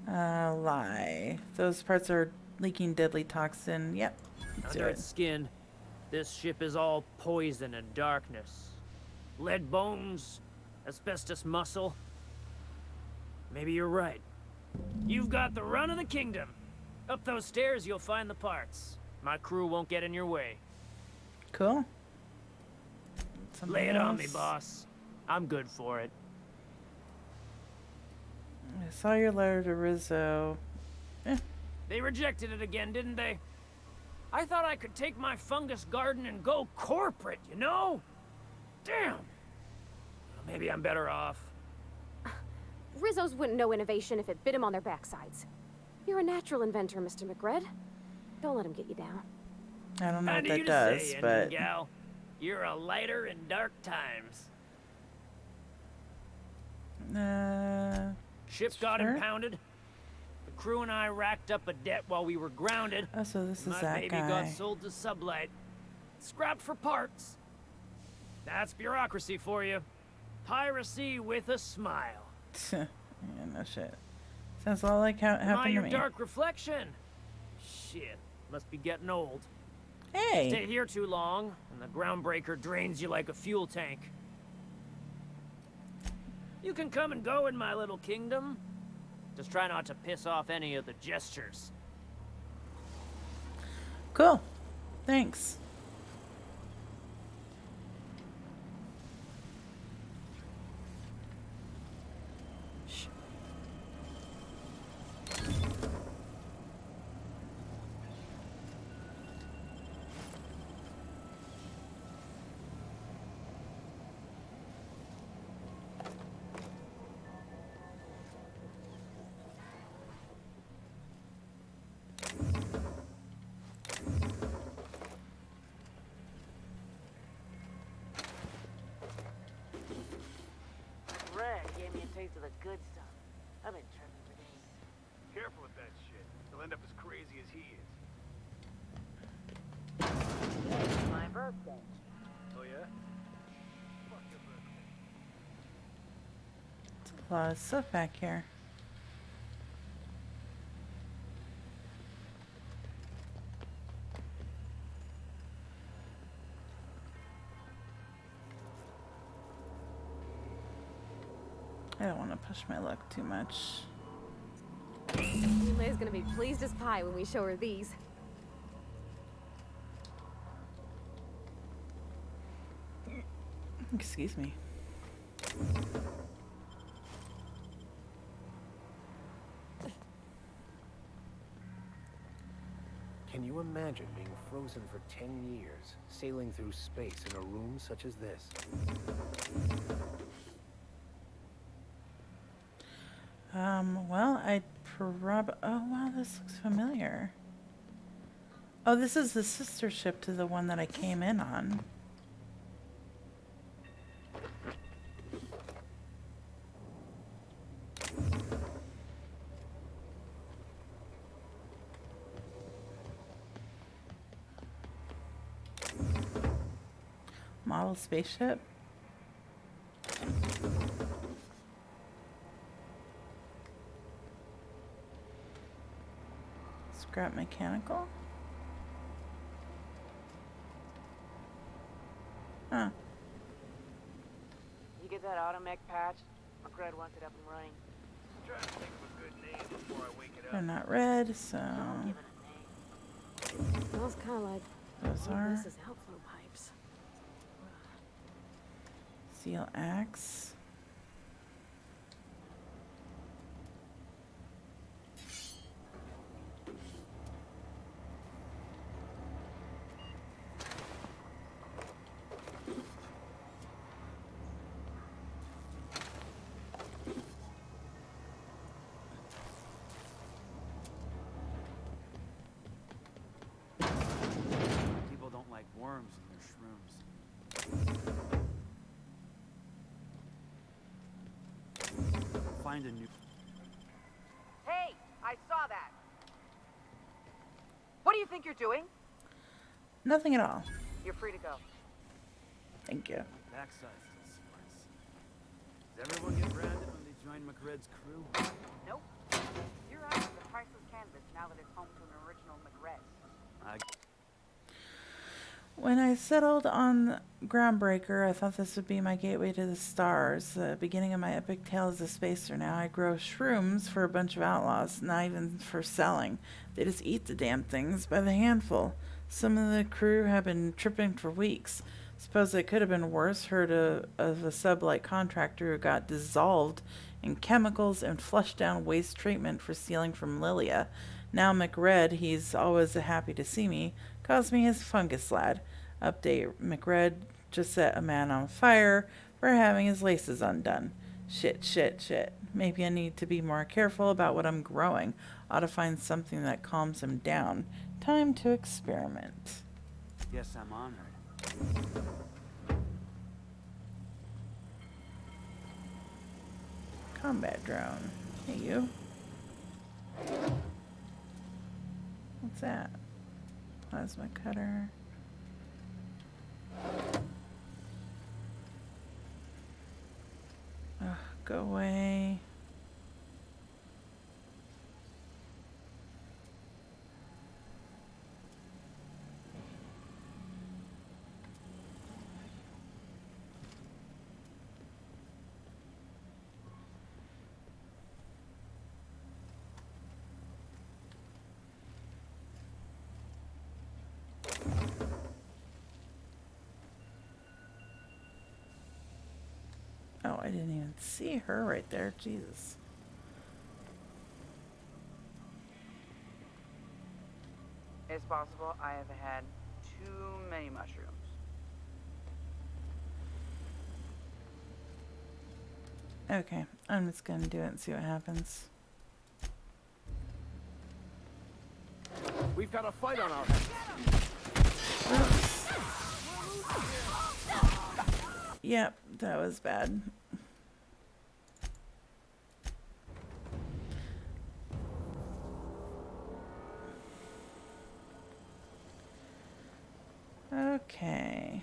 Lie. Those parts are leaking deadly toxin. Yep. Let's do Under it. its skin, this ship is all poison and darkness. Lead bones, asbestos muscle. Maybe you're right. You've got the run of the kingdom. Up those stairs, you'll find the parts. My crew won't get in your way. Cool. Lay it on me, boss. I'm good for it. I saw your letter to Rizzo. They rejected it again, didn't they? I thought I could take my fungus garden and go corporate, you know? Damn. Maybe I'm better off. Rizzo's wouldn't know innovation if it bit him on their backsides. You're a natural inventor, Mr. McRed. Don't let him get you down. I don't know what Kinda that you to does, say, but Engine gal. You're a lighter in dark times. Ship got sure. impounded. The crew and I racked up a debt while we were grounded. Oh, so this is My that baby guy. got sold to Sublight. Scrapped for parts. That's bureaucracy for you. Piracy with a smile. Yeah, no shit. Sounds a lot like how it Am I happened to your me. dark reflection? Shit, must be getting old. Hey! Stay here too long, and the groundbreaker drains you like a fuel tank. You can come and go in my little kingdom. Just try not to piss off any of the gestures. Cool. Thanks. Red gave me a taste of the good stuff. I've been tripping for days. Careful with that shit. You'll end up as crazy as he is. It's my birthday. Oh yeah? It's a lot of stuff back here. I don't want to push my luck too much. Milay's gonna be pleased as pie when we show her these. Excuse me. Can you imagine being frozen for 10 years, sailing through space in a room such as this? Well, oh, wow, this looks familiar. Oh, this is the sister ship to the one that I came in on. Model spaceship. Scrap mechanical. Huh. You get that automech patch? McRed wants it up and running. Try to think of a good name before I wake it They're up. not red, so Smells kind of like those are this is outflow pipes. steel axe. People don't like worms in their shrooms. Find a new... Hey, I saw that. What do you think you're doing? Nothing at all. You're free to go. Thank you. Backside still smarts. Does everyone get branded when they join McRed's crew? Nope. Your eyes is a priceless canvas now that it's home to an original McRed. When I settled on Groundbreaker, I thought this would be my gateway to the stars, the beginning of my epic tale as a spacer. Now I grow shrooms for a bunch of outlaws, not even for selling. They just eat the damn things by the handful. Some of the crew have been tripping for weeks. Suppose it could have been worse. Heard of a sublight contractor who got dissolved in chemicals and flushed down waste treatment for stealing from Lilia. Now McRed, he's always happy to see me, calls me his fungus lad. Update, McRed just set a man on fire for having his laces undone. Shit. Maybe I need to be more careful about what I'm growing. Ought to find something that calms him down. Time to experiment. Guess I'm honored. Combat drone. Hey, you. What's that? Plasma cutter. Ugh, go away. Oh, I didn't even see her right there. Jesus. It's possible I have had too many mushrooms. Okay, I'm just gonna do it and see what happens. We've got a fight on our Oops. Yep, that was bad. Okay.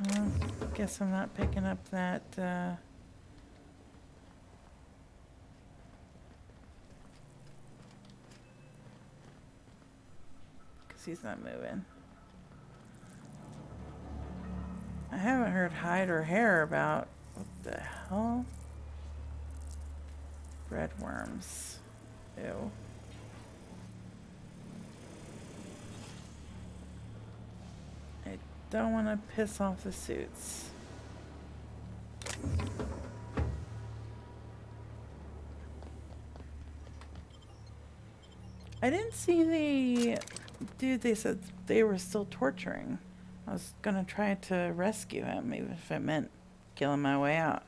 Well, guess I'm not picking up that, because he's not moving. I haven't heard hide or hair about what the hell? Red worms. Ew. I don't want to piss off the suits. I didn't see the Dude, they said they were still torturing. I was gonna try to rescue him, even if it meant killing my way out.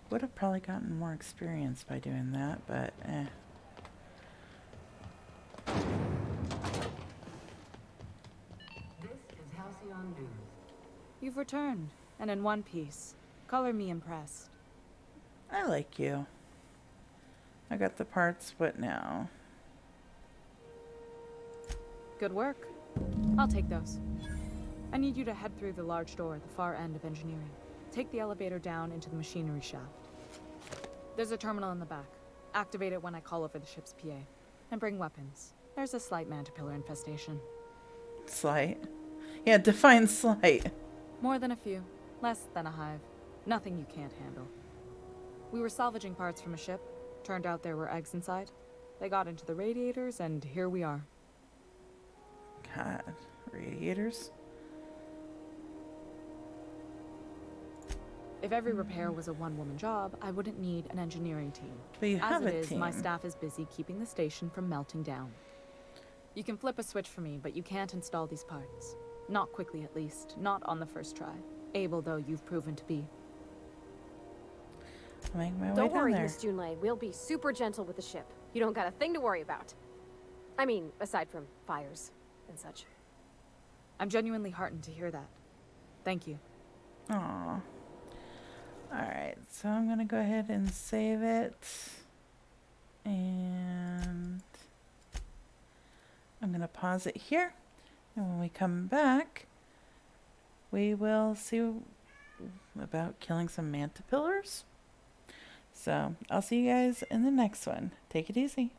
Would have probably gotten more experience by doing that, but eh. This is Halcyon News. You've returned, and in one piece. Color me impressed. I like you. I got the parts, what now? Good work. I'll take those. I need you to head through the large door at the far end of engineering. Take the elevator down into the machinery shaft. There's a terminal in the back. Activate it when I call over the ship's PA. And bring weapons. There's a slight mantipillar infestation. Slight? Yeah, define slight. More than a few. Less than a hive. Nothing you can't handle. We were salvaging parts from a ship. Turned out there were eggs inside. They got into the radiators, and here we are. God, radiators? If every repair was a one-woman job, I wouldn't need an engineering team. But you have As a it is, team. my staff is busy keeping the station from melting down. You can flip a switch for me, but you can't install these parts. Not quickly, at least. Not on the first try. Able, though, you've proven to be. I'll make my way Don't down worry, there. Miss Junlei. We'll be super gentle with the ship. You don't got a thing to worry about. I mean, aside from fires and such. I'm genuinely heartened to hear that. Thank you. Aw. Alright, so I'm gonna go ahead and save it. And I'm gonna pause it here. And when we come back, we will see about killing some mantipillars. So I'll see you guys in the next one. Take it easy.